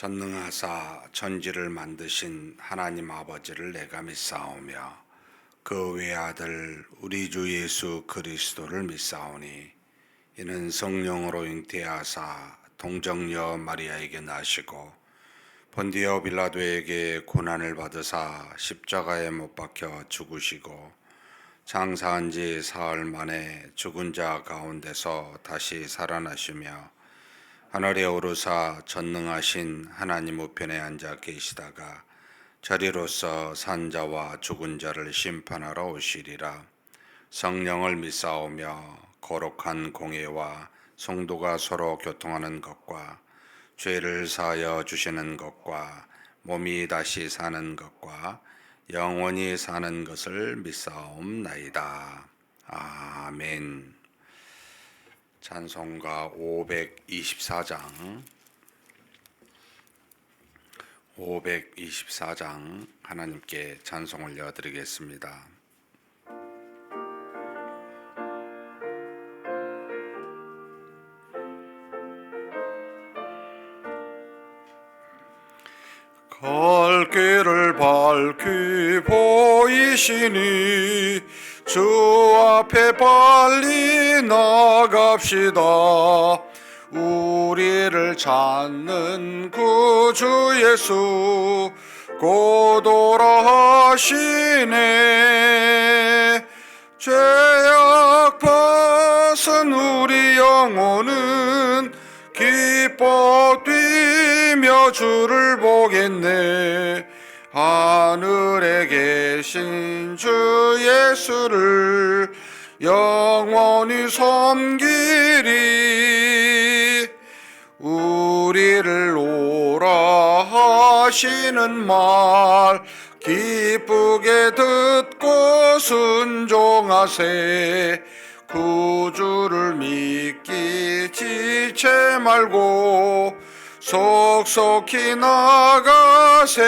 전능하사 천지를 만드신 하나님 아버지를 내가 믿사오며 그 외아들 우리 주 예수 그리스도를 믿사오니 이는 성령으로 잉태하사 동정녀 마리아에게 나시고 본디오 빌라도에게 고난을 받으사 십자가에 못 박혀 죽으시고 장사한 지 사흘 만에 죽은 자 가운데서 다시 살아나시며 하늘에 오르사 전능하신 하나님 우편에 앉아 계시다가 저리로서 산자와 죽은 자를 심판하러 오시리라. 성령을 믿사오며 거룩한 공예와 성도가 서로 교통하는 것과 죄를 사하여 주시는 것과 몸이 다시 사는 것과 영원히 사는 것을 믿사옵나이다. 아멘. 찬송가 524장 하나님께 찬송 올려드리겠습니다. 갈 길을 밝히 보이시니 주 앞에 빨리 나갑시다. 우리를 찾는 구주 예수 곧 오라 하시네. 죄악 벗은 우리 영혼은 기뻐 뛰며 주를 보겠네. 하늘에 계신 주 예수를 영원히 섬기리. 우리를 오라 하시는 말 기쁘게 듣고 순종하세. 구주를 믿기 지체 말고 속속히 나가세.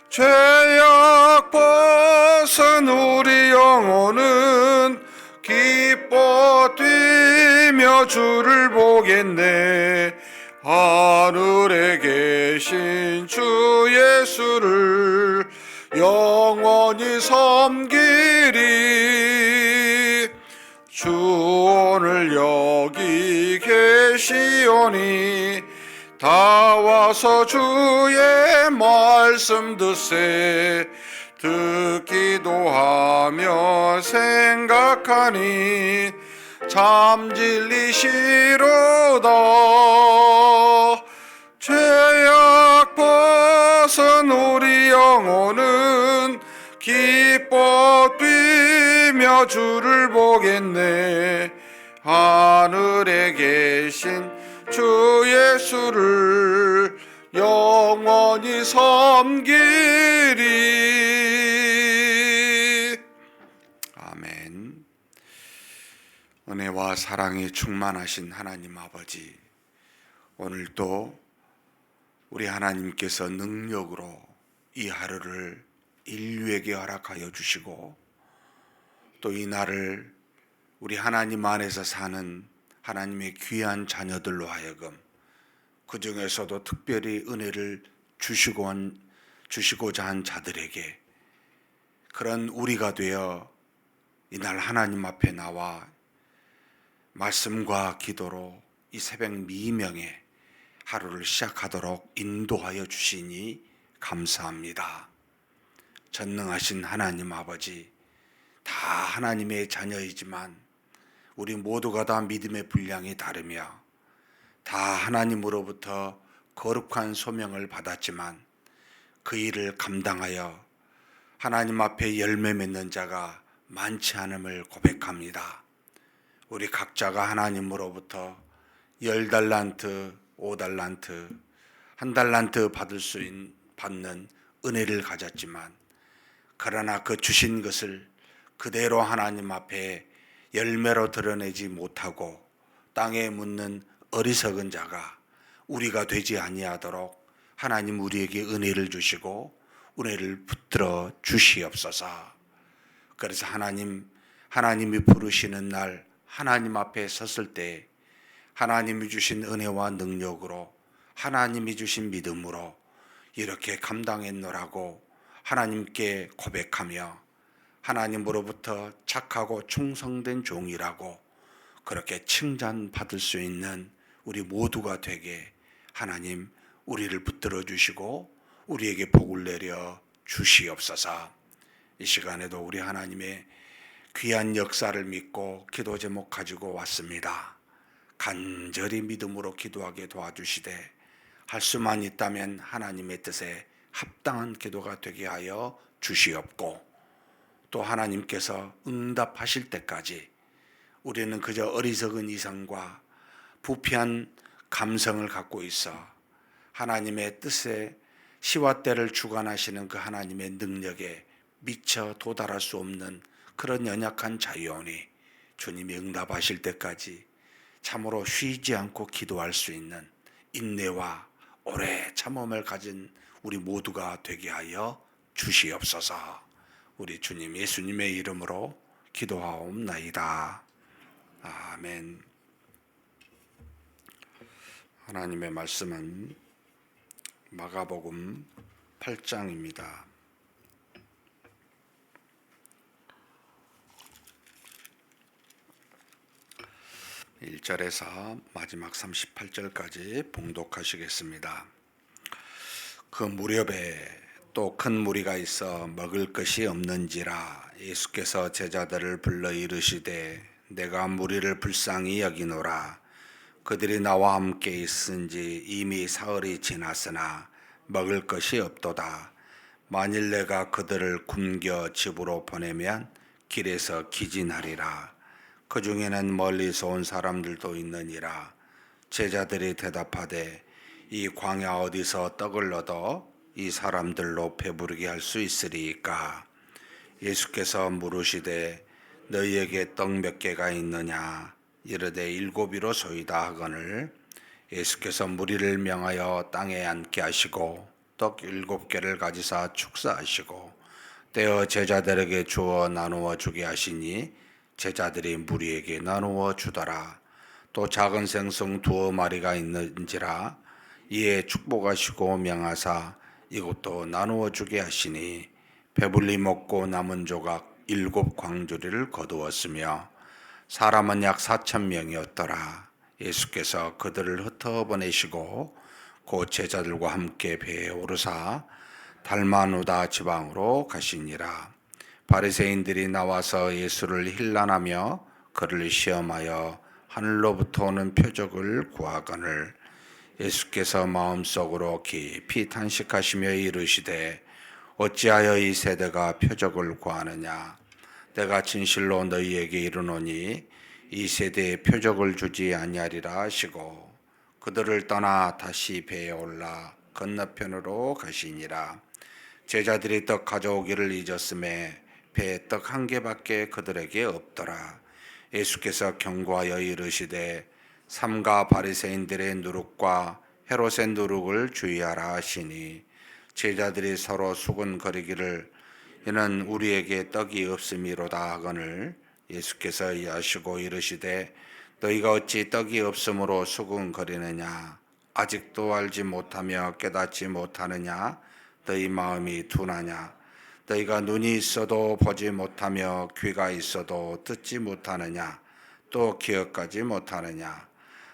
죄악 벗은 우리 영혼은 기뻐 뛰며 주를 보겠네. 하늘에 계신 주 예수를 영원히 섬기리. 주 오늘 여기 계시오니 다 와서 주의 말씀 듣세. 듣기도 하며 생각하니 참 진리시로다. 죄악 벗은 우리 영혼은 기뻐 뛰며 주를 보겠네. 하늘에 계신 주 예수를 영원히 섬기리. 아멘. 은혜와 사랑이 충만하신 하나님 아버지, 오늘도 우리 하나님께서 능력으로 이 하루를 인류에게 허락하여 주시고 또 이 날을 우리 하나님 안에서 사는 하나님의 귀한 자녀들로 하여금 그 중에서도 특별히 은혜를 주시고자 한 자들에게 그런 우리가 되어 이날 하나님 앞에 나와 말씀과 기도로 이 새벽 미명에 하루를 시작하도록 인도하여 주시니 감사합니다. 전능하신 하나님 아버지, 다 하나님의 자녀이지만 우리 모두가 다 믿음의 분량이 다르며 다 하나님으로부터 거룩한 소명을 받았지만 그 일을 감당하여 하나님 앞에 열매 맺는 자가 많지 않음을 고백합니다. 우리 각자가 하나님으로부터 10달란트, 5달란트, 1달란트 받는 은혜를 가졌지만 그러나 그 주신 것을 그대로 하나님 앞에 열매로 드러내지 못하고 땅에 묻는 어리석은 자가 우리가 되지 아니하도록 하나님 우리에게 은혜를 주시고 은혜를 붙들어 주시옵소서. 그래서 하나님이 부르시는 날 하나님 앞에 섰을 때 하나님이 주신 은혜와 능력으로 하나님이 주신 믿음으로 이렇게 감당했노라고 하나님께 고백하며 하나님으로부터 착하고 충성된 종이라고 그렇게 칭찬받을 수 있는 우리 모두가 되게 하나님 우리를 붙들어 주시고 우리에게 복을 내려 주시옵소서. 이 시간에도 우리 하나님의 귀한 역사를 믿고 기도 제목 가지고 왔습니다. 간절히 믿음으로 기도하게 도와주시되 할 수만 있다면 하나님의 뜻에 합당한 기도가 되게 하여 주시옵고 또 하나님께서 응답하실 때까지 우리는 그저 어리석은 이성과 부패한 감성을 갖고 있어 하나님의 뜻에 시와 때를 주관하시는 그 하나님의 능력에 미처 도달할 수 없는 그런 연약한 자유오니 주님이 응답하실 때까지 참으로 쉬지 않고 기도할 수 있는 인내와 오래 참음을 가진 우리 모두가 되게 하여 주시옵소서. 우리 주님 예수님의 이름으로 기도하옵나이다. 아멘. 하나님의 말씀은 마가복음 8장입니다. 1절에서 마지막 38절까지 봉독하시겠습니다. 그 무렵에 또 큰 무리가 있어 먹을 것이 없는지라 예수께서 제자들을 불러 이르시되 내가 무리를 불쌍히 여기노라. 그들이 나와 함께 있은지 이미 사흘이 지났으나 먹을 것이 없도다. 만일 내가 그들을 굶겨 집으로 보내면 길에서 기진하리라. 그 중에는 멀리서 온 사람들도 있느니라. 제자들이 대답하되 이 광야 어디서 떡을 얻어 이 사람들로 배부르게 할 수 있으리이까. 예수께서 물으시되 너희에게 떡 몇 개가 있느냐. 이르되 7이로소이다 하거늘 예수께서 무리를 명하여 땅에 앉게 하시고 떡 7개를 가지사 축사하시고 떼어 제자들에게 주어 나누어 주게 하시니 제자들이 무리에게 나누어 주더라. 또 작은 생선 2마리가 있는지라 이에 축복하시고 명하사 이것도 나누어 주게 하시니 배불리 먹고 남은 조각 7광주리를 거두었으며 사람은 약 4,000명이었더라. 예수께서 그들을 흩어보내시고 곧 제자들과 함께 배에 오르사 달마누다 지방으로 가시니라. 바리새인들이 나와서 예수를 힐난하며 그를 시험하여 하늘로부터 오는 표적을 구하거늘 예수께서 마음속으로 깊이 탄식하시며 이르시되 어찌하여 이 세대가 표적을 구하느냐. 내가 진실로 너희에게 이르노니 이 세대에 표적을 주지 아니하리라 하시고 그들을 떠나 다시 배에 올라 건너편으로 가시니라. 제자들이 떡 가져오기를 잊었음에 배에 떡 1개밖에 그들에게 없더라. 예수께서 경고하여 이르시되 삼가 바리새인들의 누룩과 헤롯의 누룩을 주의하라 하시니 제자들이 서로 수군거리기를 이는 우리에게 떡이 없음이로다 하거늘 예수께서 이해하시고 이르시되 너희가 어찌 떡이 없음으로 수군거리느냐. 아직도 알지 못하며 깨닫지 못하느냐. 너희 마음이 둔하냐. 너희가 눈이 있어도 보지 못하며 귀가 있어도 듣지 못하느냐. 또 기억하지 못하느냐.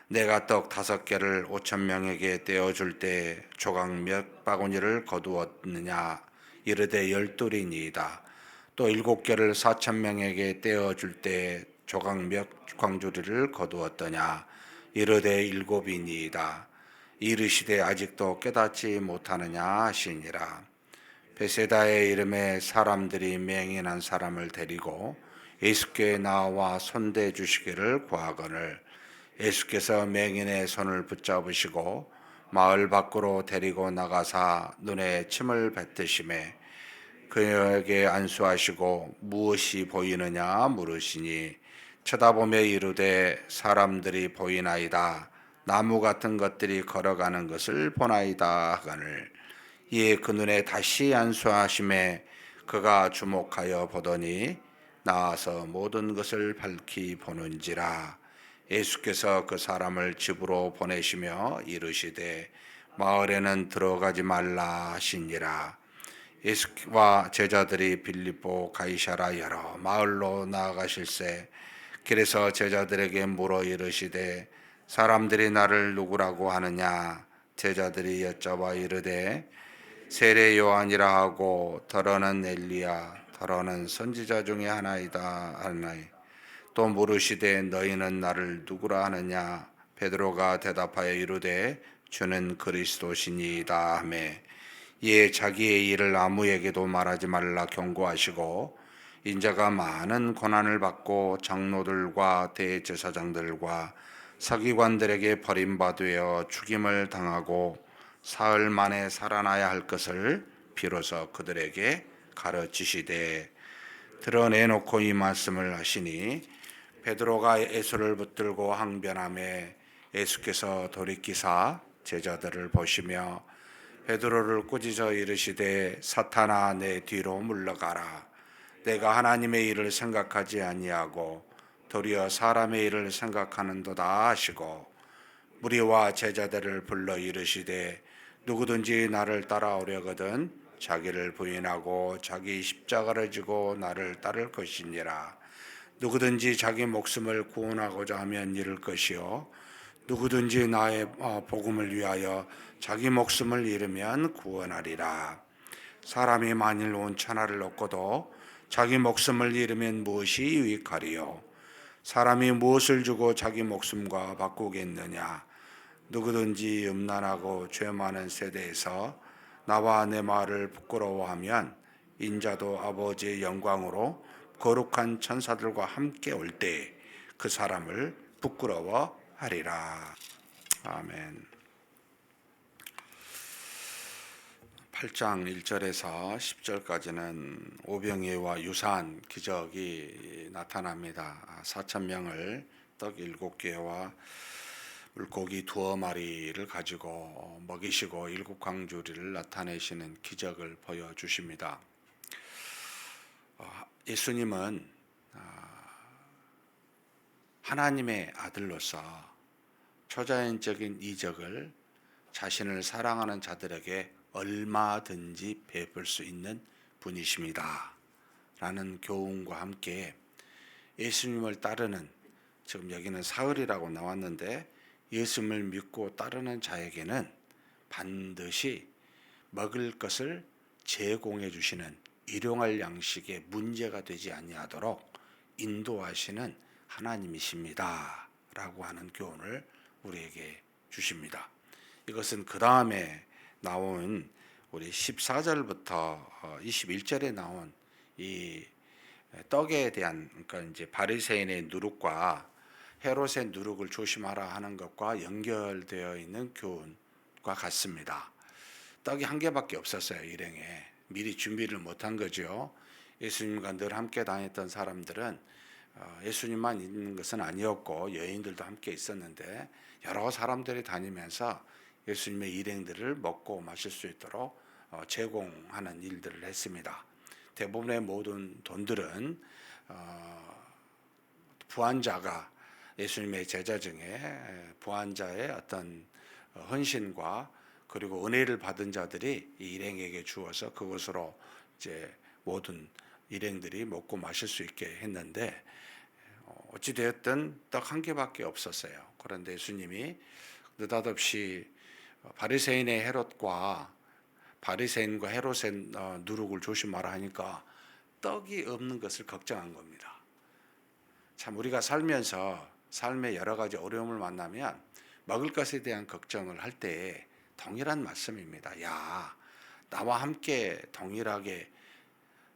내가 떡 5개를 5,000명에게 떼어줄 때 조각 몇 바구니를 거두었느냐. 이르되 12이니이다. 또 7개를 4,000명에게 떼어줄 때 조각 몇 광주리를 거두었더냐. 이르되 7이니이다. 이르시되 아직도 깨닫지 못하느냐 하시니라. 베세다의 이름에 사람들이 맹인한 사람을 데리고 예수께 나와 손대 주시기를 구하거늘 예수께서 맹인의 손을 붙잡으시고 마을 밖으로 데리고 나가사 눈에 침을 뱉으시매 그에게 안수하시고 무엇이 보이느냐 물으시니 쳐다보며 이르되 사람들이 보이나이다. 나무 같은 것들이 걸어가는 것을 보나이다 하거늘 이에 그 눈에 다시 안수하심에 그가 주목하여 보더니 나와서 모든 것을 밝히 보는지라. 예수께서 그 사람을 집으로 보내시며 이르시되 마을에는 들어가지 말라 하시니라. 예수와 제자들이 빌립보 가이사라 여러 마을로 나아가실새 길에서 제자들에게 물어 이르시되 사람들이 나를 누구라고 하느냐. 제자들이 여쭤봐 이르되 세례 요한이라 하고 더러는 엘리야 더러는 선지자 중에 하나이다 하나이. 또 물으시되 너희는 나를 누구라 하느냐. 베드로가 대답하여 이르되 주는 그리스도시니이다 하매 이에 자기의 일을 아무에게도 말하지 말라 경고하시고 인자가 많은 고난을 받고 장로들과 대제사장들과 서기관들에게 버림받으어 죽임을 당하고 사흘 만에 살아나야 할 것을 비로소 그들에게 가르치시되 드러내놓고 이 말씀을 하시니 베드로가 예수를 붙들고 항변하매 예수께서 돌이키사 제자들을 보시며 베드로를 꾸짖어 이르시되 사탄아 내 뒤로 물러가라. 내가 하나님의 일을 생각하지 아니하고 도리어 사람의 일을 생각하는도다 하시고 무리와 제자들을 불러 이르시되 누구든지 나를 따라오려거든 자기를 부인하고 자기 십자가를 지고 나를 따를 것이니라. 누구든지 자기 목숨을 구원하고자 하면 잃을 것이요 누구든지 나의 복음을 위하여 자기 목숨을 잃으면 구원하리라. 사람이 만일 온 천하를 얻고도 자기 목숨을 잃으면 무엇이 유익하리요. 사람이 무엇을 주고 자기 목숨과 바꾸겠느냐. 누구든지 음란하고 죄 많은 세대에서 나와 내 말을 부끄러워하면 인자도 아버지의 영광으로 거룩한 천사들과 함께 올 때 그 사람을 부끄러워하리라. 아멘. 8장 1절에서 10절까지는 오병이와 유사한 기적이 나타납니다. 4,000명을 떡 7개와 물고기 2마리를 가지고 먹이시고 7광주리를 나타내시는 기적을 보여주십니다. 예수님은 하나님의 아들로서 초자연적인 이적을 자신을 사랑하는 자들에게 얼마든지 베풀 수 있는 분이십니다. 라는 교훈과 함께 예수님을 따르는, 지금 여기는 사흘이라고 나왔는데 예수님을 믿고 따르는 자에게는 반드시 먹을 것을 제공해 주시는 일용할 양식에 문제가 되지 아니하도록 인도하시는 하나님이십니다. 라고 하는 교훈을 우리에게 주십니다. 이것은 그 다음에 나온 우리 14절부터 21절에 나온 이 떡에 대한, 그러니까 이제 바리새인의 누룩과 헤롯의 누룩을 조심하라 하는 것과 연결되어 있는 교훈과 같습니다. 떡이 한 개밖에 없었어요. 일행에 미리 준비를 못한 거죠. 예수님과 늘 함께 다녔던 사람들은 예수님만 있는 것은 아니었고 여인들도 함께 있었는데 여러 사람들이 다니면서 예수님의 일행들을 먹고 마실 수 있도록 제공하는 일들을 했습니다. 대부분의 모든 돈들은 부한자가, 예수님의 제자 중에 부한자의 어떤 헌신과 그리고 은혜를 받은 자들이 이 일행에게 주어서 그것으로 이제 모든 일행들이 먹고 마실 수 있게 했는데, 어찌 되었든 떡 한 개밖에 없었어요. 그런데 예수님이 느닷없이 바리새인의 헤롯과 바리새인과 헤롯의 누룩을 조심하라 하니까 떡이 없는 것을 걱정한 겁니다. 참 우리가 살면서 삶의 여러 가지 어려움을 만나면 먹을 것에 대한 걱정을 할 때 동일한 말씀입니다. 야, 나와 함께 동일하게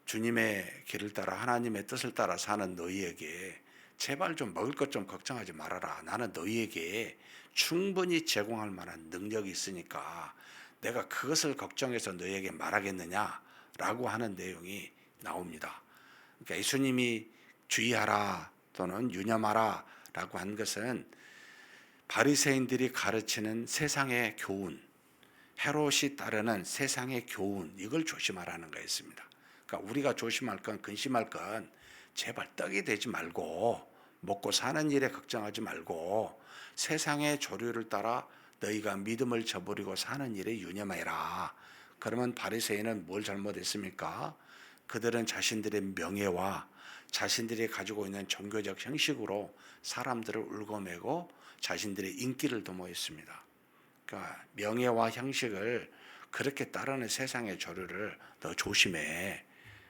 주님의 길을 따라 하나님의 뜻을 따라 사는 너희에게 제발 좀 먹을 것 좀 걱정하지 말아라. 나는 너희에게 충분히 제공할 만한 능력이 있으니까 내가 그것을 걱정해서 너희에게 말하겠느냐라고 하는 내용이 나옵니다. 그러니까 예수님이 주의하라 또는 유념하라 라고 한 것은 바리새인들이 가르치는 세상의 교훈, 헤롯이 따르는 세상의 교훈, 이걸 조심하라는 거였습니다. 그러니까 우리가 조심할 건, 근심할 건 제발 떡이 되지 말고 먹고 사는 일에 걱정하지 말고 세상의 조류를 따라 너희가 믿음을 저버리고 사는 일에 유념해라. 그러면 바리새인은 뭘 잘못했습니까? 그들은 자신들의 명예와 자신들이 가지고 있는 종교적 형식으로 사람들을 울고매고 자신들의 인기를 도모했습니다. 그러니까 명예와 형식을 그렇게 따르는 세상의 조류를 너 조심해.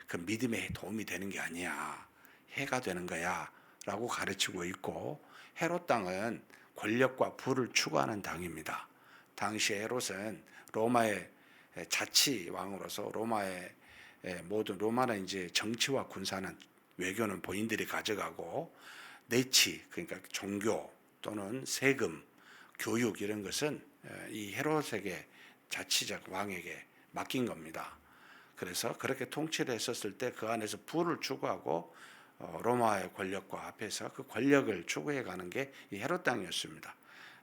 그 믿음에 도움이 되는 게 아니야. 해가 되는 거야. 라고 가르치고 있고, 헤롯 당은 권력과 부를 추구하는 당입니다. 당시 헤롯은 로마의 자치왕으로서 로마의 모든 로마는 이제 정치와 군사는 외교는 본인들이 가져가고 내치 그러니까 종교 또는 세금, 교육 이런 것은 이 헤롯에게 자치적 왕에게 맡긴 겁니다. 그래서 그렇게 통치를 했었을 때 그 안에서 부를 추구하고 로마의 권력과 앞에서 그 권력을 추구해 가는 게 이 헤롯 당이었습니다.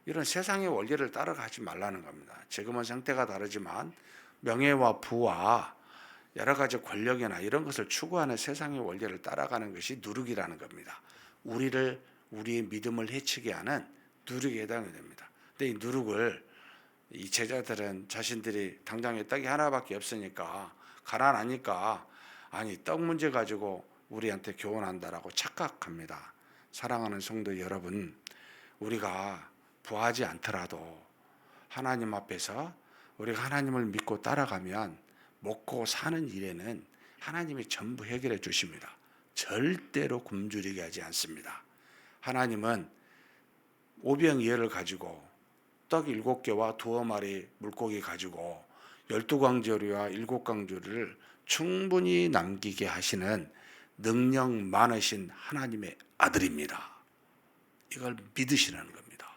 이런 세상의 원리를 따라가지 말라는 겁니다. 지금은 상태가 다르지만 명예와 부와 여러 가지 권력이나 이런 것을 추구하는 세상의 원리를 따라가는 것이 누룩이라는 겁니다. 우리의 믿음을 해치게 하는 누룩에 해당이 됩니다. 근데 이 누룩을 이 제자들은 자신들이 당장에 떡이 하나밖에 없으니까 가난하니까 아니 떡 문제 가지고 우리한테 교훈한다라고 착각합니다. 사랑하는 성도 여러분, 우리가 부하지 않더라도 하나님 앞에서 우리가 하나님을 믿고 따라가면 먹고 사는 일에는 하나님이 전부 해결해 주십니다. 절대로 굶주리게 하지 않습니다. 하나님은 오병이어를 가지고 떡 7개와 2마리 물고기 가지고 12광저리와 7광저리를 충분히 남기게 하시는 능력 많으신 하나님의 아들입니다. 이걸 믿으시라는 겁니다.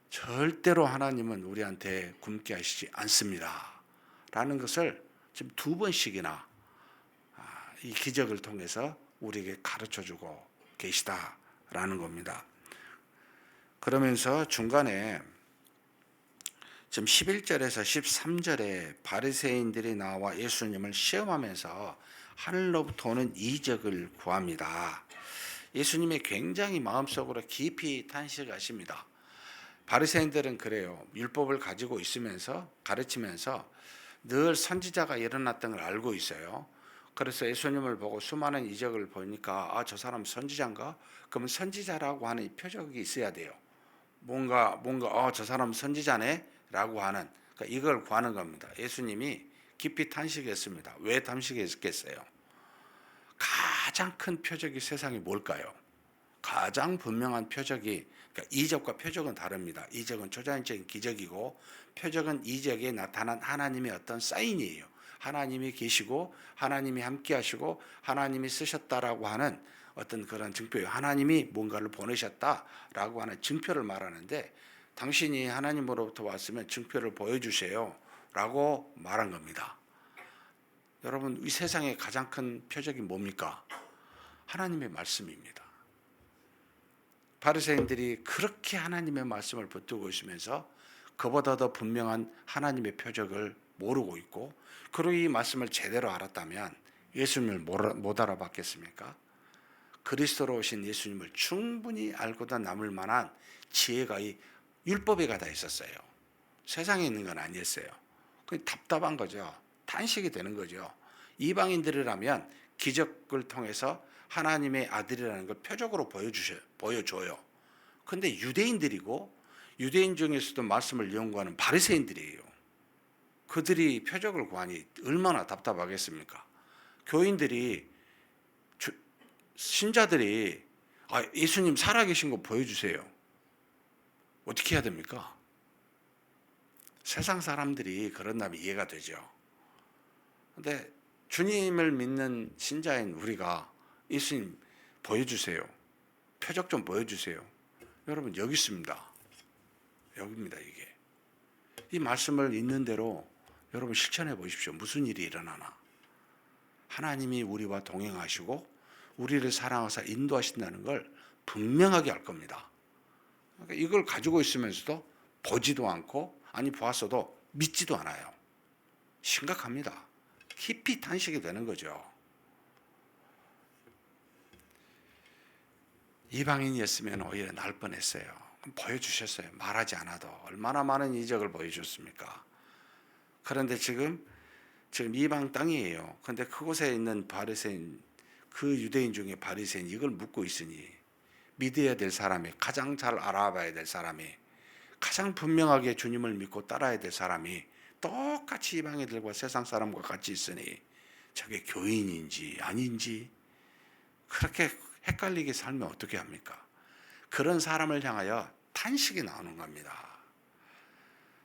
절대로 하나님은 우리한테 굶게 하시지 않습니다. 라는 것을 지금 2번씩이나 이 기적을 통해서 우리에게 가르쳐주고 계시다라는 겁니다. 그러면서 중간에 지금 11절에서 13절에 바리새인들이 나와 예수님을 시험하면서 하늘로부터 오는 이적을 구합니다. 예수님이 굉장히 마음속으로 깊이 탄식하십니다. 바리새인들은 그래요. 율법을 가지고 있으면서 가르치면서 늘 선지자가 일어났던 걸 알고 있어요. 그래서 예수님을 보고 수많은 이적을 보니까 저 사람 선지자인가? 그러면 선지자라고 하는 이 표적이 있어야 돼요. 뭔가 저 사람 선지자네? 라고 하는 그러니까 이걸 구하는 겁니다. 예수님이 깊이 탄식했습니다. 왜 탄식했겠어요? 가장 큰 표적이 세상에 뭘까요? 가장 분명한 표적이 그러니까 이적과 표적은 다릅니다. 이적은 초자연적인 기적이고 표적은 이적에 나타난 하나님의 어떤 사인이에요. 하나님이 계시고 하나님이 함께 하시고 하나님이 쓰셨다라고 하는 어떤 그런 증표예요. 하나님이 뭔가를 보내셨다라고 하는 증표를 말하는데 당신이 하나님으로부터 왔으면 증표를 보여주세요 라고 말한 겁니다. 여러분 이 세상의 가장 큰 표적이 뭡니까? 하나님의 말씀입니다. 바리새인들이 그렇게 하나님의 말씀을 붙들고 있으면서 그보다 더 분명한 하나님의 표적을 모르고 있고 그리고 이 말씀을 제대로 알았다면 예수님을 못 알아봤겠습니까? 그리스도로 오신 예수님을 충분히 알고도 남을 만한 지혜가 이 율법에 가다 있었어요. 세상에 있는 건 아니었어요. 그 답답한 거죠. 탄식이 되는 거죠. 이방인들이라면 기적을 통해서 하나님의 아들이라는 걸 표적으로 보여줘요. 근데 유대인들이고 유대인 중에서도 말씀을 연구하는 바리새인들이에요. 그들이 표적을 구하니 얼마나 답답하겠습니까? 교인들이 신자들이 예수님 살아계신 거 보여주세요. 어떻게 해야 됩니까? 세상 사람들이 그런다면 이해가 되죠. 근데 주님을 믿는 신자인 우리가 예수님 보여주세요. 표적 좀 보여주세요. 여러분 여기 있습니다. 여기입니다 이게. 이 말씀을 있는 대로 여러분 실천해 보십시오. 무슨 일이 일어나나. 하나님이 우리와 동행하시고 우리를 사랑하사 인도하신다는 걸 분명하게 알 겁니다. 그러니까 이걸 가지고 있으면서도 보지도 않고 아니 보았어도 믿지도 않아요. 심각합니다. 깊이 탄식이 되는 거죠. 이방인이었으면 오히려 날 뻔했어요. 보여주셨어요. 말하지 않아도 얼마나 많은 이적을 보여줬습니까? 그런데 지금 이방 땅이에요. 그런데 그곳에 있는 바리새인, 그 유대인 중에 바리새인 이걸 묻고 있으니 믿어야 될 사람이, 가장 잘 알아봐야 될 사람이, 가장 분명하게 주님을 믿고 따라야 될 사람이 똑같이 이방인들과 세상 사람과 같이 있으니 저게 교인인지 아닌지 그렇게 헷갈리게 살면 어떻게 합니까? 그런 사람을 향하여 탄식이 나오는 겁니다.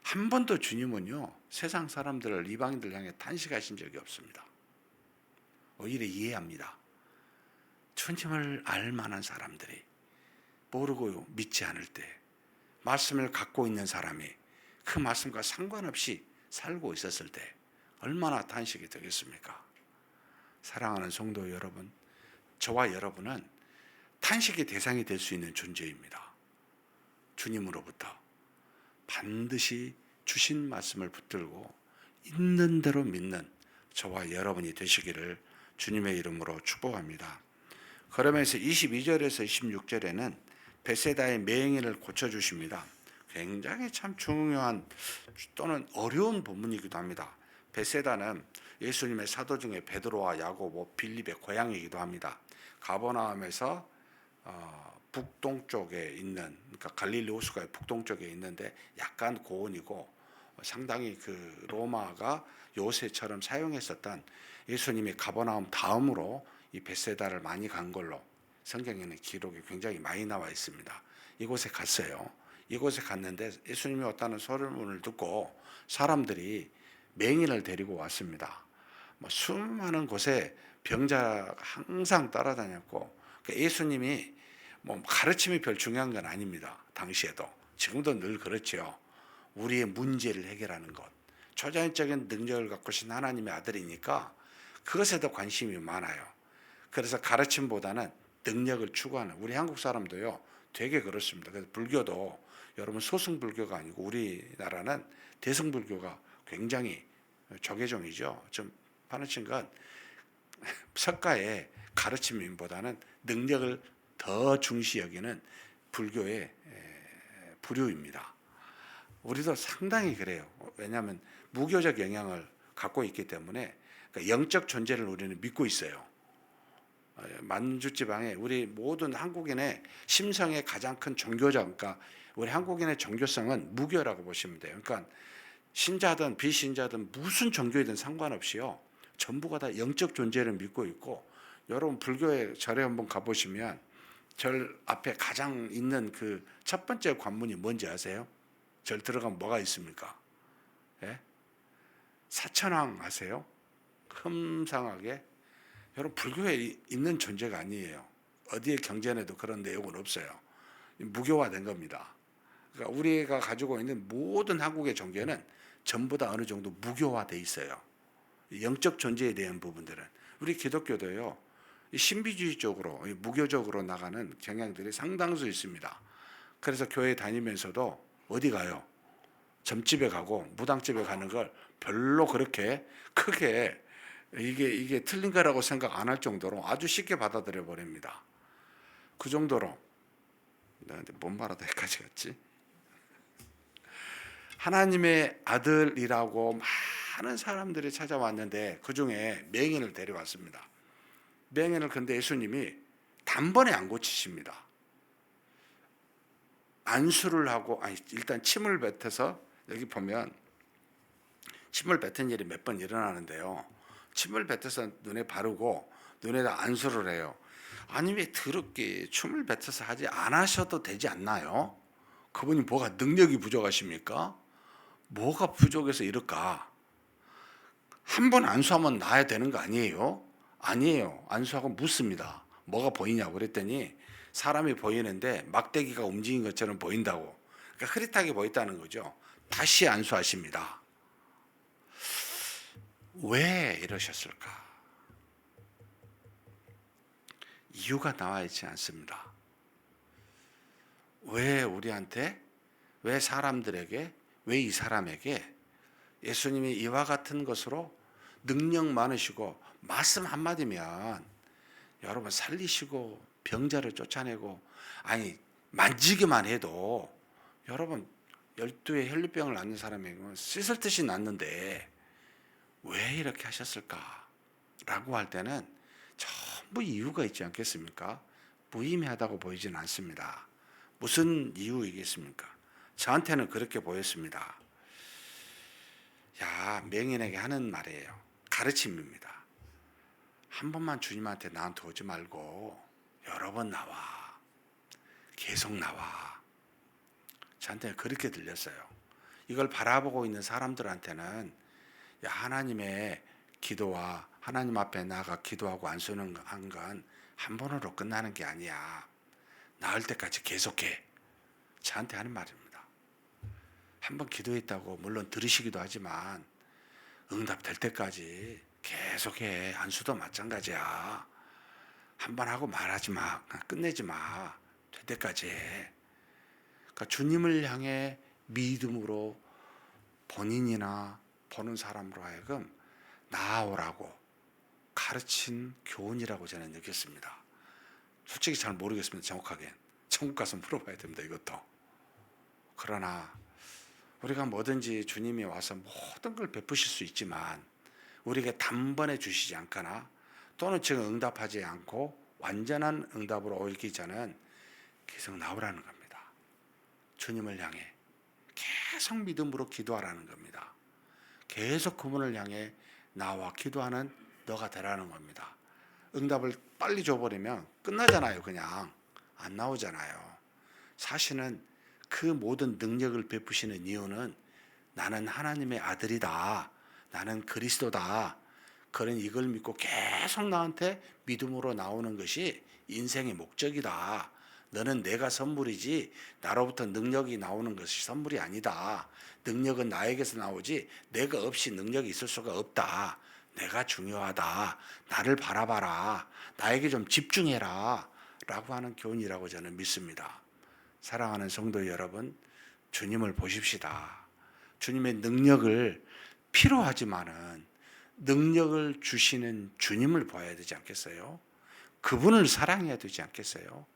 한 번도 주님은요, 세상 사람들을, 이방인들 향해 탄식하신 적이 없습니다. 오히려 이해합니다. 주님을 알 만한 사람들이 모르고 믿지 않을 때 말씀을 갖고 있는 사람이 그 말씀과 상관없이 살고 있었을 때 얼마나 탄식이 되겠습니까? 사랑하는 성도 여러분, 저와 여러분은 탄식의 대상이 될 수 있는 존재입니다. 주님으로부터 반드시 주신 말씀을 붙들고 있는 대로 믿는 저와 여러분이 되시기를 주님의 이름으로 축복합니다. 그러면서 22절에서 26절에는 베세다의 매행인을 고쳐주십니다. 굉장히 참 중요한 또는 어려운 본문이기도 합니다. 베세다는 예수님의 사도 중에 베드로와 야고보, 빌립의 고향이기도 합니다. 가버나움에서 북동쪽에 있는, 그러니까 갈릴리 호수가의 북동쪽에 있는데 약간 고원이고 상당히 그 로마가 요새처럼 사용했었던, 예수님이 가버나움 다음으로 이 베세다를 많이 간 걸로 성경에는 기록이 굉장히 많이 나와 있습니다. 이곳에 갔어요. 이곳에 갔는데 예수님이 왔다는 소문을 듣고 사람들이 맹인을 데리고 왔습니다. 수많은 곳에 병자가 항상 따라다녔고, 예수님이 가르침이 별 중요한 건 아닙니다. 당시에도 지금도 늘 그렇죠. 우리의 문제를 해결하는 것, 초자연적인 능력을 갖고 계신 하나님의 아들이니까 그것에도 관심이 많아요. 그래서 가르침보다는 능력을 추구하는, 우리 한국 사람도요 되게 그렇습니다. 그래서 불교도 여러분 소승불교가 아니고 우리나라는 대승불교가 굉장히 조계종이죠. 좀 파는 건 석가의 가르침보다는 능력을 더 중시 여기는 불교의 부류입니다. 우리도 상당히 그래요. 왜냐하면 무교적 영향을 갖고 있기 때문에, 그러니까 영적 존재를 우리는 믿고 있어요. 만주지방에 우리 모든 한국인의 심성의 가장 큰 종교적, 그러니까 우리 한국인의 종교성은 무교라고 보시면 돼요. 그러니까 신자든 비신자든 무슨 종교이든 상관없이요, 전부가 다 영적 존재를 믿고 있고, 여러분 불교의 절에 한번 가보시면 절 앞에 가장 있는 그 첫 번째 관문이 뭔지 아세요? 절 들어가면 뭐가 있습니까? 예? 사천왕 아세요? 흠상하게. 여러분 불교에 있는 존재가 아니에요. 어디에 경전에도 그런 내용은 없어요. 무교화된 겁니다. 그러니까 우리가 가지고 있는 모든 한국의 종교는 전부 다 어느 정도 무교화돼 있어요. 영적 존재에 대한 부분들은. 우리 기독교도요, 신비주의 쪽으로, 무교적으로 나가는 경향들이 상당수 있습니다. 그래서 교회 다니면서도 어디 가요? 점집에 가고 무당집에 가는 걸 별로 그렇게 크게 이게 틀린 거라고 생각 안 할 정도로 아주 쉽게 받아들여 버립니다. 그 정도로. 근데 뭔 말하다 여기까지 갔지? 하나님의 아들이라고 많은 사람들이 찾아왔는데 그 중에 맹인을 데려왔습니다. 맹인을 근데 예수님이 단번에 안 고치십니다. 안수를 하고, 일단 침을 뱉어서, 여기 보면 침을 뱉은 일이 몇 번 일어나는데요, 침을 뱉어서 눈에 바르고 눈에다 안수를 해요. 아니 왜 더럽게 침을 뱉어서 하지 안 하셔도 되지 않나요? 그분이 뭐가 능력이 부족하십니까? 뭐가 부족해서 이럴까? 한 번 안수하면 나야 되는 거 아니에요? 아니에요. 안수하고 묻습니다. 뭐가 보이냐고 그랬더니 사람이 보이는데 막대기가 움직인 것처럼 보인다고. 그러니까 흐릿하게 보였다는 거죠. 다시 안수하십니다. 왜 이러셨을까? 이유가 나와 있지 않습니다. 왜 우리한테, 왜 사람들에게, 왜 이 사람에게 예수님이 이와 같은 것으로 능력 많으시고 말씀 한마디면 여러분 살리시고 병자를 쫓아내고, 아니 만지기만 해도 여러분 12의 혈류병을 앓는 사람에게는 씻을 듯이 낫는데 왜 이렇게 하셨을까? 라고 할 때는 전부 이유가 있지 않겠습니까? 무의미하다고 보이진 않습니다. 무슨 이유이겠습니까? 저한테는 그렇게 보였습니다. 맹인에게 하는 말이에요. 가르침입니다. 한 번만 주님한테 나한테 오지 말고 여러 번 나와. 계속 나와. 저한테는 그렇게 들렸어요. 이걸 바라보고 있는 사람들한테는 하나님의 기도와 하나님 앞에 나가 기도하고 안수는 건 한 번으로 끝나는 게 아니야. 나을 때까지 계속해. 저한테 하는 말입니다. 한 번 기도했다고 물론 들으시기도 하지만 응답될 때까지 계속해. 안수도 마찬가지야. 한 번 하고 말하지 마. 끝내지 마. 될 때까지 해. 그러니까 주님을 향해 믿음으로 본인이나 보는 사람으로 하여금 나아오라고 가르친 교훈이라고 저는 느꼈습니다. 솔직히 잘 모르겠습니다. 정확하게. 천국 가서 물어봐야 됩니다. 이것도. 그러나 우리가 뭐든지 주님이 와서 모든 걸 베푸실 수 있지만 우리에게 단번에 주시지 않거나 또는 지금 응답하지 않고 완전한 응답으로 오기 전은 계속 나오라는 겁니다. 주님을 향해 계속 믿음으로 기도하라는 겁니다. 계속 그분을 향해 나와 기도하는 너가 되라는 겁니다. 응답을 빨리 줘버리면 끝나잖아요. 그냥 안 나오잖아요. 사실은 그 모든 능력을 베푸시는 이유는 나는 하나님의 아들이다. 나는 그리스도다. 그런 이걸 믿고 계속 나한테 믿음으로 나오는 것이 인생의 목적이다. 너는 내가 선물이지 나로부터 능력이 나오는 것이 선물이 아니다. 능력은 나에게서 나오지 내가 없이 능력이 있을 수가 없다. 내가 중요하다. 나를 바라봐라. 나에게 좀 집중해라. 라고 하는 교훈이라고 저는 믿습니다. 사랑하는 성도 여러분, 주님을 보십시다. 주님의 능력을 필요하지만은 능력을 주시는 주님을 봐야 되지 않겠어요? 그분을 사랑해야 되지 않겠어요?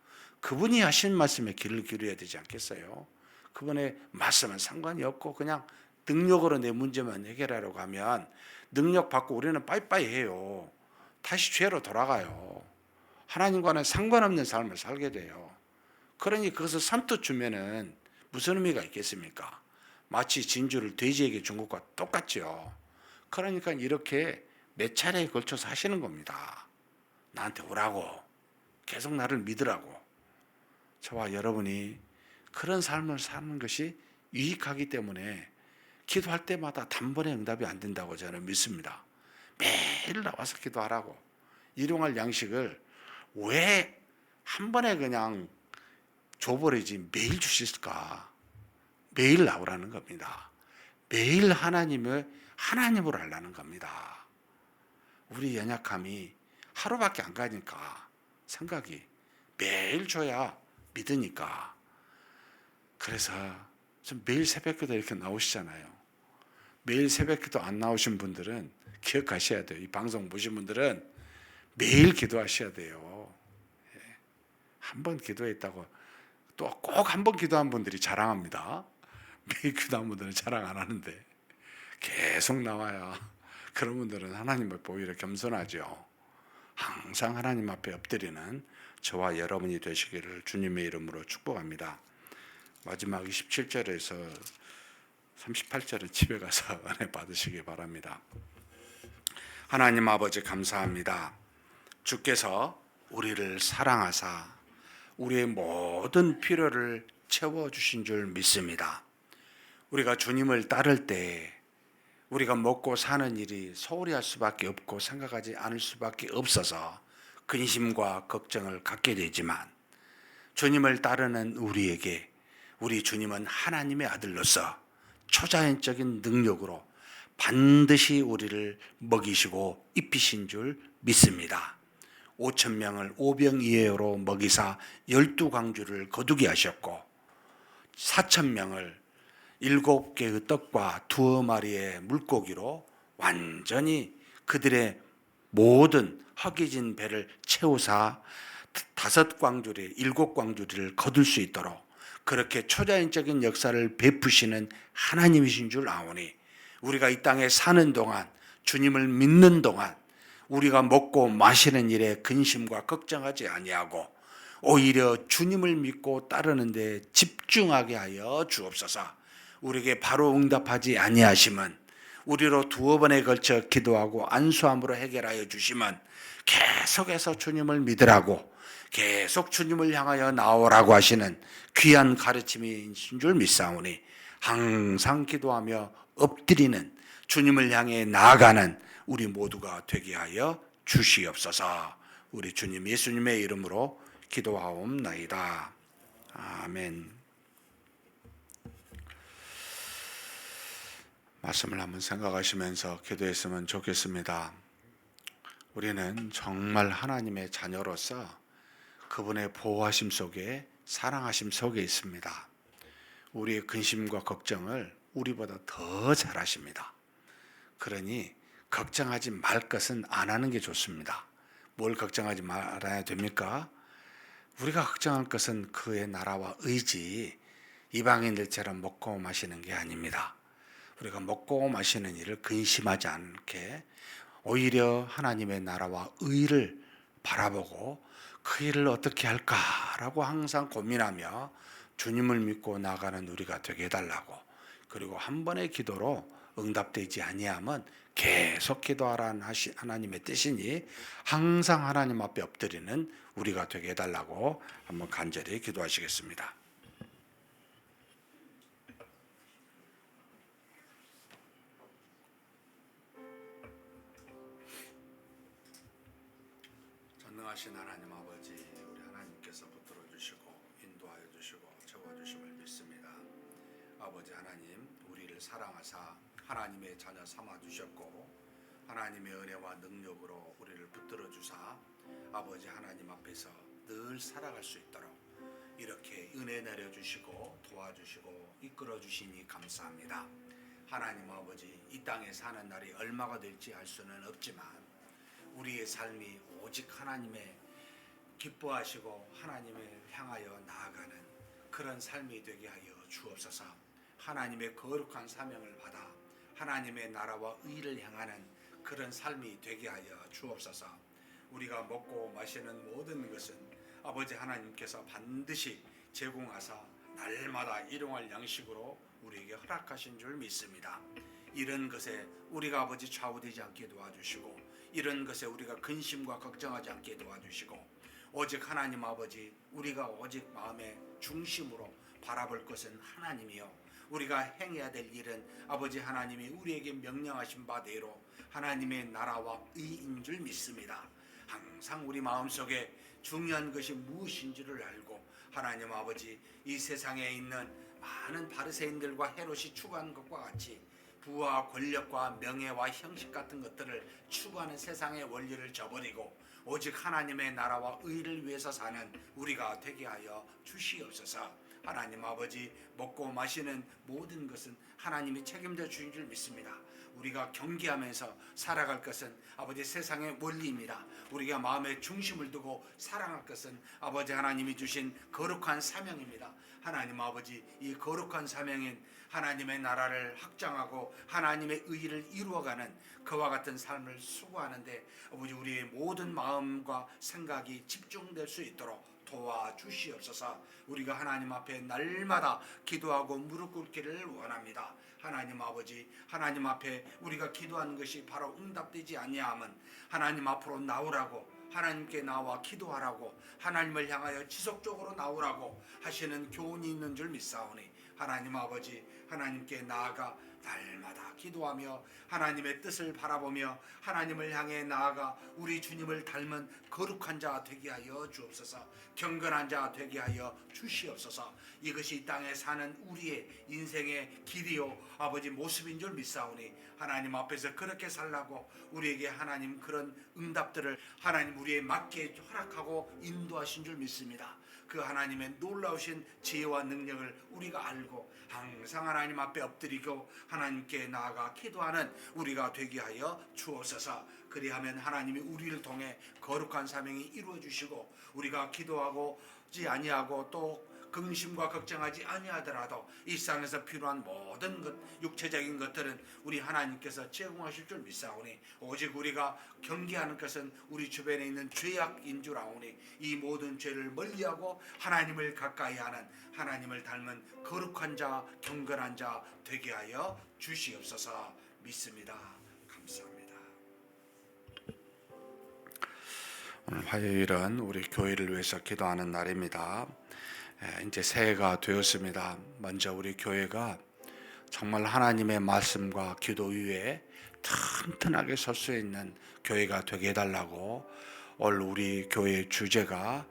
그분이 하신 말씀에 귀를 기울여야 되지 않겠어요? 그분의 말씀은 상관이 없고 그냥 능력으로 내 문제만 해결하려고 하면 능력 받고 우리는 빠이빠이 해요. 다시 죄로 돌아가요. 하나님과는 상관없는 삶을 살게 돼요. 그러니 그것을 선뜻 주면은 무슨 의미가 있겠습니까? 마치 진주를 돼지에게 준 것과 똑같죠. 그러니까 이렇게 몇 차례에 걸쳐서 하시는 겁니다. 나한테 오라고. 계속 나를 믿으라고. 저와 여러분이 그런 삶을 사는 것이 유익하기 때문에 기도할 때마다 단번에 응답이 안 된다고 저는 믿습니다. 매일 나와서 기도하라고. 일용할 양식을 왜 한 번에 그냥 줘버리지 매일 주실까? 매일 나오라는 겁니다. 매일 하나님으로 하려는 겁니다. 우리 연약함이 하루밖에 안 가니까 생각이 매일 줘야 믿으니까. 그래서 좀 매일 새벽기도 이렇게 나오시잖아요. 매일 새벽기도 안 나오신 분들은 기억하셔야 돼요. 이 방송 보신 분들은 매일 기도하셔야 돼요. 한 번 기도했다고 또 꼭 한 번 기도한 분들이 자랑합니다. 매일 기도한 분들은 자랑 안 하는데 계속 나와야 그런 분들은 하나님 앞에 오히려 겸손하죠. 항상 하나님 앞에 엎드리는 저와 여러분이 되시기를 주님의 이름으로 축복합니다. 마지막 27절에서 38절은 집에 가서 은혜 받으시기 바랍니다. 하나님 아버지 감사합니다. 주께서 우리를 사랑하사 우리의 모든 필요를 채워주신 줄 믿습니다. 우리가 주님을 따를 때 우리가 먹고 사는 일이 소홀히 할 수밖에 없고 생각하지 않을 수밖에 없어서 근심과 걱정을 갖게 되지만 주님을 따르는 우리에게 우리 주님은 하나님의 아들로서 초자연적인 능력으로 반드시 우리를 먹이시고 입히신 줄 믿습니다. 5,000명을 오병이어로 먹이사 12광주를 거두게 하셨고 4,000명을 7개의 떡과 2마리의 물고기로 완전히 그들의 모든 허기진 배를 채우사 다섯 광주리, 일곱 광주리를 거둘 수 있도록 그렇게 초자연적인 역사를 베푸시는 하나님이신 줄 아오니 우리가 이 땅에 사는 동안 주님을 믿는 동안 우리가 먹고 마시는 일에 근심과 걱정하지 아니하고 오히려 주님을 믿고 따르는 데 집중하게 하여 주옵소서. 우리에게 바로 응답하지 아니하시면 우리로 두어 번에 걸쳐 기도하고 안수함으로 해결하여 주시면 계속해서 주님을 믿으라고 계속 주님을 향하여 나오라고 하시는 귀한 가르침이신 줄 믿사오니 항상 기도하며 엎드리는 주님을 향해 나아가는 우리 모두가 되게 하여 주시옵소서. 우리 주님 예수님의 이름으로 기도하옵나이다. 아멘. 말씀을 한번 생각하시면서 기도했으면 좋겠습니다. 우리는 정말 하나님의 자녀로서 그분의 보호하심 속에 사랑하심 속에 있습니다. 우리의 근심과 걱정을 우리보다 더 잘하십니다. 그러니 걱정하지 말 것은 안 하는 게 좋습니다. 뭘 걱정하지 말아야 됩니까? 우리가 걱정할 것은 그의 나라와 의지, 이방인들처럼 먹고 마시는 게 아닙니다. 우리가 먹고 마시는 일을 근심하지 않게 오히려 하나님의 나라와 의를 바라보고 그 일을 어떻게 할까라고 항상 고민하며 주님을 믿고 나가는 우리가 되게 해달라고, 그리고 한 번의 기도로 응답되지 아니하면 계속 기도하라는 하나님의 뜻이니 항상 하나님 앞에 엎드리는 우리가 되게 해달라고 한번 간절히 기도하시겠습니다. 전능하신 하나님 아버지, 우리 하나님께서 붙들어 주시고 인도하여 주시고 채워주심을 믿습니다. 아버지 하나님, 우리를 사랑하사 하나님의 자녀 삼아 주셨고 하나님의 은혜와 능력으로 우리를 붙들어 주사 아버지 하나님 앞에서 늘 살아갈 수 있도록 이렇게 은혜 내려주시고 도와주시고 이끌어 주시니 감사합니다. 하나님 아버지, 이 땅에 사는 날이 얼마가 될지 알 수는 없지만 우리의 삶이 오직 하나님의 기뻐하시고 하나님을 향하여 나아가는 그런 삶이 되게 하여 주옵소서. 하나님의 거룩한 사명을 받아 하나님의 나라와 의를 향하는 그런 삶이 되게 하여 주옵소서. 우리가 먹고 마시는 모든 것은 아버지 하나님께서 반드시 제공하사 날마다 일용할 양식으로 우리에게 허락하신 줄 믿습니다. 이런 것에 우리가 아버지 좌우되지 않게 도와주시고 이런 것에 우리가 근심과 걱정하지 않게 도와주시고 오직 하나님 아버지, 우리가 오직 마음의 중심으로 바라볼 것은 하나님이요, 우리가 행해야 될 일은 아버지 하나님이 우리에게 명령하신 바대로 하나님의 나라와 의인 줄 믿습니다. 항상 우리 마음속에 중요한 것이 무엇인지를 알고 하나님 아버지, 이 세상에 있는 많은 바리새인들과 헤롯이 추구한 것과 같이 부와 권력과 명예와 형식 같은 것들을 추구하는 세상의 원리를 저버리고 오직 하나님의 나라와 의를 위해서 사는 우리가 되게 하여 주시옵소서. 하나님 아버지, 먹고 마시는 모든 것은 하나님이 책임져 주신 줄 믿습니다. 우리가 경계하면서 살아갈 것은 아버지 세상의 원리입니다. 우리가 마음의 중심을 두고 사랑할 것은 아버지 하나님이 주신 거룩한 사명입니다. 하나님 아버지, 이 거룩한 사명인 하나님의 나라를 확장하고 하나님의 의를 이루어가는 그와 같은 삶을 수고하는데 아버지 우리의 모든 마음과 생각이 집중될 수 있도록 도와주시옵소서. 우리가 하나님 앞에 날마다 기도하고 무릎 꿇기를 원합니다. 하나님 아버지, 하나님 앞에 우리가 기도하는 것이 바로 응답되지 아니하면 하나님 앞으로 나오라고, 하나님께 나와 기도하라고, 하나님을 향하여 지속적으로 나오라고 하시는 교훈이 있는 줄 믿사오니 하나님 아버지, 하나님께 나아가 날마다 기도하며 하나님의 뜻을 바라보며 하나님을 향해 나아가 우리 주님을 닮은 거룩한 자 되게 하여 주옵소서. 경건한 자 되게 하여 주시옵소서. 이것이 이 땅에 사는 우리의 인생의 길이요 아버지 모습인 줄 믿사오니 하나님 앞에서 그렇게 살라고 우리에게 하나님 그런 응답들을 하나님 우리에 맞게 허락하고 인도하신 줄 믿습니다. 그 하나님의 놀라우신 지혜와 능력을 우리가 알고 항상 하나님 앞에 엎드리고 하나님께 나아가 기도하는 우리가 되게 하여 주옵소서. 그리하면 하나님이 우리를 통해 거룩한 사명이 이루어 주시고 우리가 기도하고지 아니하고 또 근심과 걱정하지 아니하더라도 일상에서 필요한 모든 것, 육체적인 것들은 우리 하나님께서 제공하실 줄 믿사오니 오직 우리가 경계하는 것은 우리 주변에 있는 죄악인 줄 아오니 이 모든 죄를 멀리하고 하나님을 가까이하는 하나님을 닮은 거룩한 자, 경건한 자 되게 하여 주시옵소서. 믿습니다. 감사합니다. 오늘 화요일은 우리 교회를 위해서 기도하는 날입니다. 이제 새해가 되었습니다. 먼저 우리 교회가 정말 하나님의 말씀과 기도 위에 튼튼하게 설 수 있는 교회가 되게 해달라고 올 우리 교회의 주제가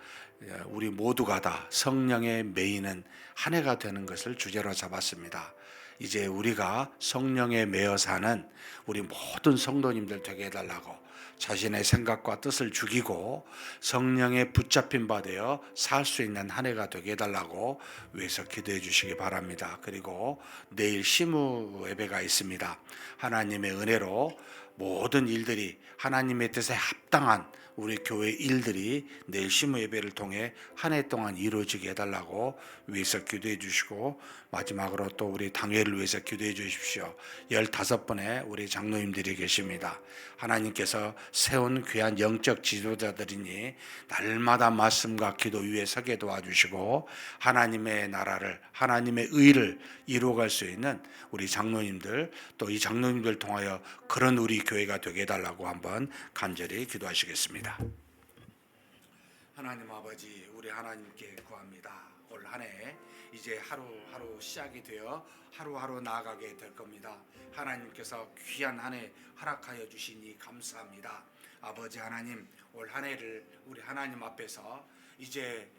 우리 모두가 다 성령에 매이는 한 해가 되는 것을 주제로 잡았습니다. 이제 우리가 성령에 매여 사는 우리 모든 성도님들 되게 해달라고 자신의 생각과 뜻을 죽이고 성령에 붙잡힌 바 되어 살 수 있는 한 해가 되게 해달라고 위해서 기도해 주시기 바랍니다. 그리고 내일 시무 예배가 있습니다. 하나님의 은혜로 모든 일들이 하나님의 뜻에 합당한 우리 교회 일들이 내일 시무 예배를 통해 한 해 동안 이루어지게 해달라고 위해서 기도해 주시고 마지막으로 또 우리 당회를 위해서 기도해 주십시오. 15분의 우리 장로님들이 계십니다. 하나님께서 세운 귀한 영적 지도자들이니 날마다 말씀과 기도 위에 서게 도와주시고 하나님의 나라를 하나님의 의를 이루어갈 수 있는 우리 장로님들 또 이 장로님들 통하여 그런 우리 교회가 되게 해달라고 한번 간절히 기도하시겠습니다. 하나님 아버지, 우리 하나님께 구합니다. 올 한 해 이제 하루하루 시작이 되어 하루하루 나아가게 될 겁니다. 하나님께서 귀한 한 해 허락하여 주시니 감사합니다. 아버지 하나님, 올 한 해를 우리 하나님 앞에서 이제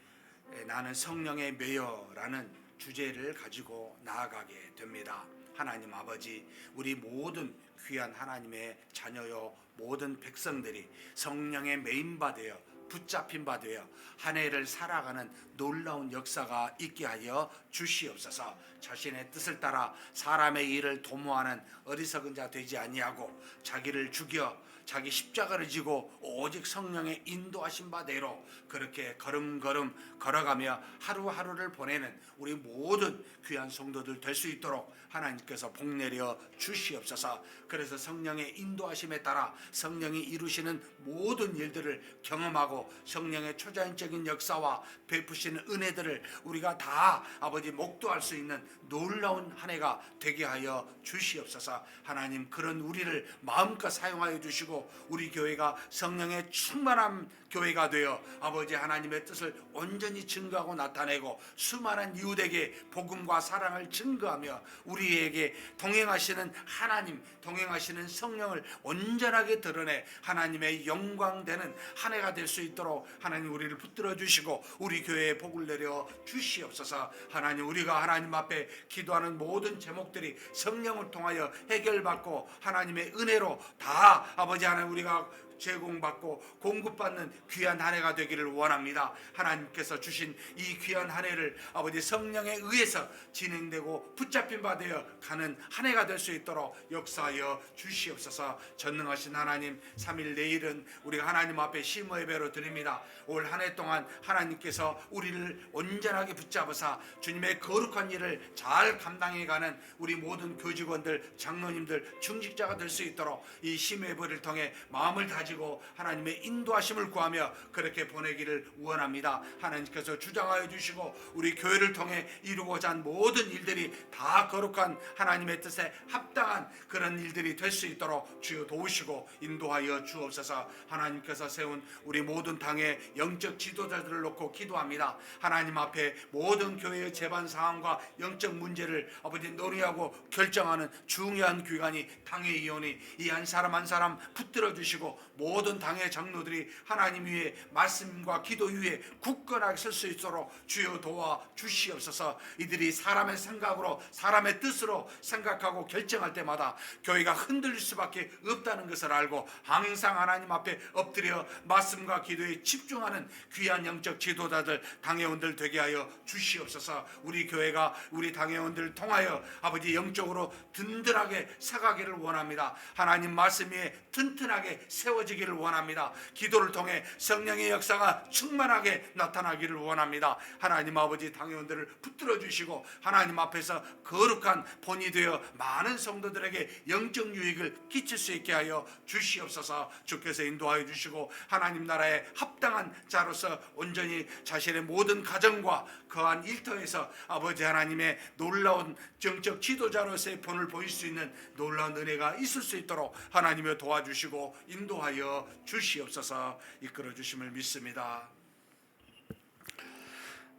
나는 성령의 매여라는 주제를 가지고 나아가게 됩니다. 하나님 아버지, 우리 모든 귀한 하나님의 자녀요 모든 백성들이 성령에 매인 바 되어 붙잡힌 바 되어 한 해를 살아가는 놀라운 역사가 있게 하여 주시옵소서. 자신의 뜻을 따라 사람의 일을 도모하는 어리석은 자 되지 아니하고 자기를 죽여 자기 십자가를 지고 오직 성령의 인도하신 바대로 그렇게 걸음걸음 걸어가며 하루하루를 보내는 우리 모든 귀한 성도들 될 수 있도록 하나님께서 복내려 주시옵소서. 그래서 성령의 인도하심에 따라 성령이 이루시는 모든 일들을 경험하고 성령의 초자연적인 역사와 베푸시는 은혜들을 우리가 다 아버지 목도할 수 있는 놀라운 한 해가 되게 하여 주시옵소서. 하나님, 그런 우리를 마음껏 사용하여 주시고 우리 교회가 성령의 충만한 교회가 되어 아버지 하나님의 뜻을 온전히 증거하고 나타내고 수많은 이웃에게 복음과 사랑을 증거하며 우리에게 동행하시는 하나님, 동행하시는 성령을 온전하게 드러내 하나님의 영광되는 한 해가 될 수 있도록 하나님 우리를 붙들어 주시고 우리 교회에 복을 내려 주시옵소서. 하나님, 우리가 하나님 앞에 기도하는 모든 제목들이 성령을 통하여 해결받고 하나님의 은혜로 다 아버지 하나님 우리가 제공받고 공급받는 귀한 한 해가 되기를 원합니다. 하나님께서 주신 이 귀한 한 해를 아버지 성령에 의해서 진행되고 붙잡힌 바 되어 가는 한 해가 될 수 있도록 역사하여 주시옵소서. 전능하신 하나님, 3일 내일은 우리가 하나님 앞에 심호 예배로 드립니다. 올 한 해 동안 하나님께서 우리를 온전하게 붙잡으사 주님의 거룩한 일을 잘 감당해가는 우리 모든 교직원들, 장로님들, 중직자가 될 수 있도록 이 심호 예배를 통해 마음을 다지고 하나님의 인도하심을 구하며 그렇게 보내기를 원합니다. 하나님께서 주장하여 주시고 우리 교회를 통해 이루고자 한 모든 일들이 다 거룩한 하나님의 뜻에 합당한 그런 일들이 될 수 있도록 주여 도우시고 인도하여 주옵소서. 하나님께서 세운 우리 모든 당의 영적 지도자들을 놓고 기도합니다. 하나님 앞에 모든 교회의 재반 사항과 영적 문제를 아버지 논의하고 결정하는 중요한 기관이 당회의원이 이 한 사람 한 사람 붙들어 주시고 모든 당의 장로들이 하나님 위에 말씀과 기도 위에 굳건하게 설 수 있도록 주여 도와 주시옵소서. 이들이 사람의 생각으로 사람의 뜻으로 생각하고 결정할 때마다 교회가 흔들릴 수밖에 없다는 것을 알고 항상 하나님 앞에 엎드려 말씀과 기도에 집중하는 귀한 영적 지도자들, 당회원들 되게 하여 주시옵소서. 우리 교회가 우리 당회원들을 통하여 아버지 영적으로 든든하게 서가기를 원합니다. 하나님 말씀 위에 튼튼하게 세워지기를 원합니다. 기도를 통해 성령의 역사가 충만하게 나타나기를 원합니다. 하나님 아버지 당회원들을 붙들어 주시고 하나님 앞에서 거룩한 본이 되어 많은 성도들에게 영적 유익을 끼칠 수 있게 하여 주시옵소서. 주께서 인도하여 주시고 하나님 나라에 합당한 자로서 온전히 자신의 모든 가정과 거한 일터에서 아버지 하나님의 놀라운 정적 지도자로서의 본을 보일 수 있는 놀라운 은혜가 있을 수 있도록 하나님을 도와주시고 인도하여 주시옵소서. 이끌어 주심을 믿습니다.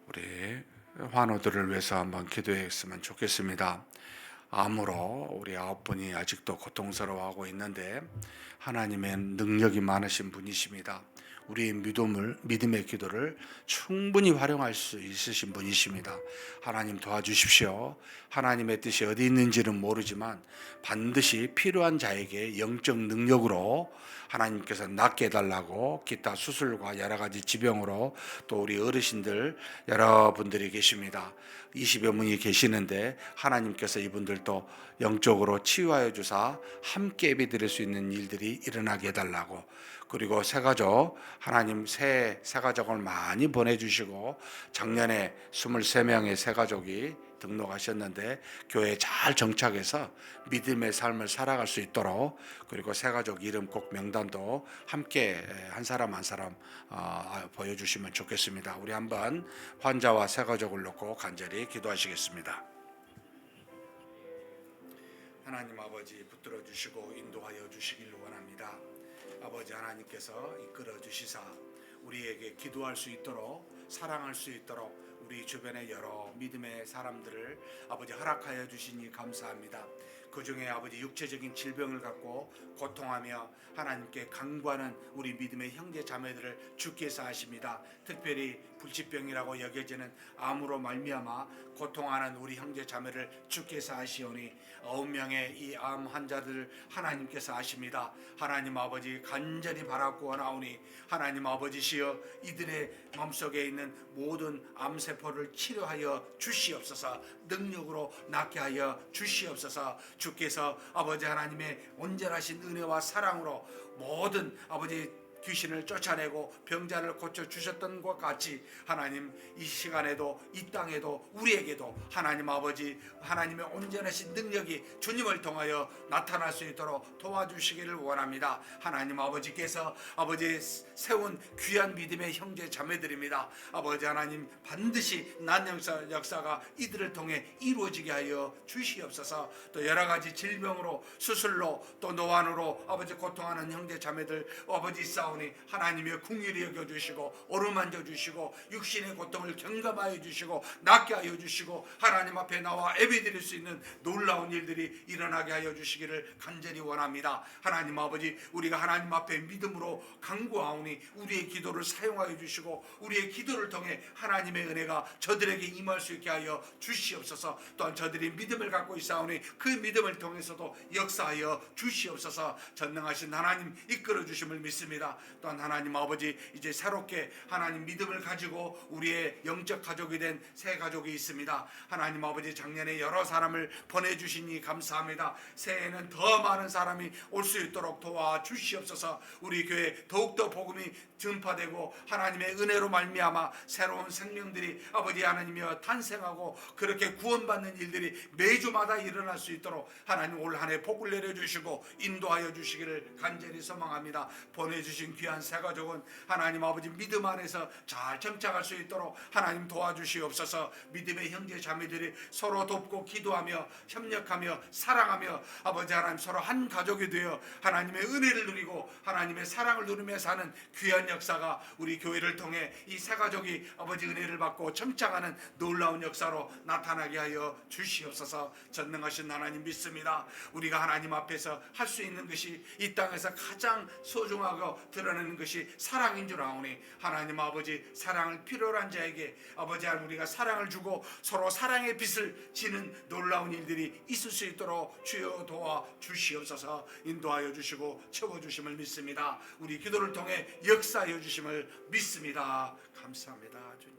우리 환우들을 위해서 한번 기도했으면 좋겠습니다. 암으로 우리 9분이 아직도 고통스러워하고 있는데 하나님의 능력이 많으신 분이십니다. 우리의 믿음의 기도를 충분히 활용할 수 있으신 분이십니다. 하나님 도와주십시오. 하나님의 뜻이 어디 있는지는 모르지만 반드시 필요한 자에게 영적 능력으로 하나님께서 낫게 해달라고 기타 수술과 여러 가지 지병으로 또 우리 어르신들 여러분들이 계십니다. 20여 분이 계시는데 하나님께서 이분들도 영적으로 치유하여 주사 함께 예배드릴 수 있는 일들이 일어나게 해달라고, 그리고 새가족 하나님 새가족을 많이 보내주시고 작년에 23명의 새가족이 등록하셨는데 교회에 잘 정착해서 믿음의 삶을 살아갈 수 있도록, 그리고 새가족 이름 꼭 명단도 함께 한 사람 한 사람 보여주시면 좋겠습니다. 우리 한번 환자와 새가족을 놓고 간절히 기도하시겠습니다. 하나님 아버지 붙들어 주시고 인도하여 주시길 원합니다. 아버지 하나님께서 이끌어 주시사 우리에게 기도할 수 있도록 사랑할 수 있도록 우리 주변의 여러 믿음의 사람들을 아버지 허락하여 주시니 감사합니다. 그 중에 아버지 육체적인 질병을 갖고 고통하며 하나님께 간구하는 우리 믿음의 형제 자매들을 주께서 아십니다. 특별히 불치병이라고 여겨지는 암으로 말미암아 고통하는 우리 형제 자매를 주께서 아시오니 9명의 이 암 환자들 하나님께서 아십니다. 하나님 아버지 간절히 바라구하나오니 하나님 아버지시여 이들의 마음속에 있는 모든 암세포를 치료하여 주시옵소서. 능력으로 낫게 하여 주시옵소서. 주께서 아버지 하나님의 온전하신 은혜와 사랑으로 모든 아버지 귀신을 쫓아내고 병자를 고쳐주셨던 것 같이 하나님 이 시간에도 이 땅에도 우리에게도 하나님 아버지 하나님의 온전하신 능력이 주님을 통하여 나타날 수 있도록 도와주시기를 원합니다. 하나님 아버지께서 아버지 세운 귀한 믿음의 형제 자매들입니다. 아버지 하나님 반드시 난 역사가 이들을 통해 이루어지게 하여 주시옵소서. 또 여러 가지 질병으로 수술로 또 노안으로 아버지 고통하는 형제 자매들 아버지 싸우니 하나님의 긍휼히 여겨주시고 어루만져 주시고 육신의 고통을 경감하여 주시고 낫게 하여 주시고 하나님 앞에 나와 예배드릴 수 있는 놀라운 일들이 일어나게 하여 주시기를 간절히 원합니다. 하나님 아버지 우리가 하나님 앞에 믿음으로 간구하오니 우리의 기도를 사용하여 주시고 우리의 기도를 통해 하나님의 은혜가 저들에게 임할 수 있게 하여 주시옵소서. 또한 저들이 믿음을 갖고 있사오니 그 믿음을 통해서도 역사하여 주시옵소서. 전능하신 하나님 이끌어 주심을 믿습니다. 또한 하나님 아버지 이제 새롭게 하나님 믿음을 가지고 우리의 영적 가족이 된 새 가족이 있습니다. 하나님 아버지 작년에 여러 사람을 보내주시니 감사합니다. 새해에는 더 많은 사람이 올 수 있도록 도와주시옵소서. 우리 교회 더욱더 복음이 전파되고 하나님의 은혜로 말미암아 새로운 생명들이 아버지 하나님이여 탄생하고 그렇게 구원받는 일들이 매주마다 일어날 수 있도록 하나님 올 한 해 복을 내려주시고 인도하여 주시기를 간절히 소망합니다. 보내주신 귀한 새가족은 하나님 아버지 믿음 안에서 잘 정착할 수 있도록 하나님 도와주시옵소서. 믿음의 형제 자매들이 서로 돕고 기도하며 협력하며 사랑하며 아버지 하나님 서로 한 가족이 되어 하나님의 은혜를 누리고 하나님의 사랑을 누리며 사는 귀한 역사가 우리 교회를 통해 이 새가족이 아버지 은혜를 받고 정착하는 놀라운 역사로 나타나게 하여 주시옵소서. 전능하신 하나님 믿습니다. 우리가 하나님 앞에서 할 수 있는 것이 이 땅에서 가장 소중하고 드러내는 것이 사랑인 줄 아오니 하나님 아버지 사랑을 필요로 한 자에게 아버지 하나님 우리가 사랑을 주고 서로 사랑의 빛을 지는 놀라운 일들이 있을 수 있도록 주여 도와 주시옵소서. 인도하여 주시고 채워주심을 믿습니다. 우리 기도를 통해 역사하여 주심을 믿습니다. 감사합니다 주님.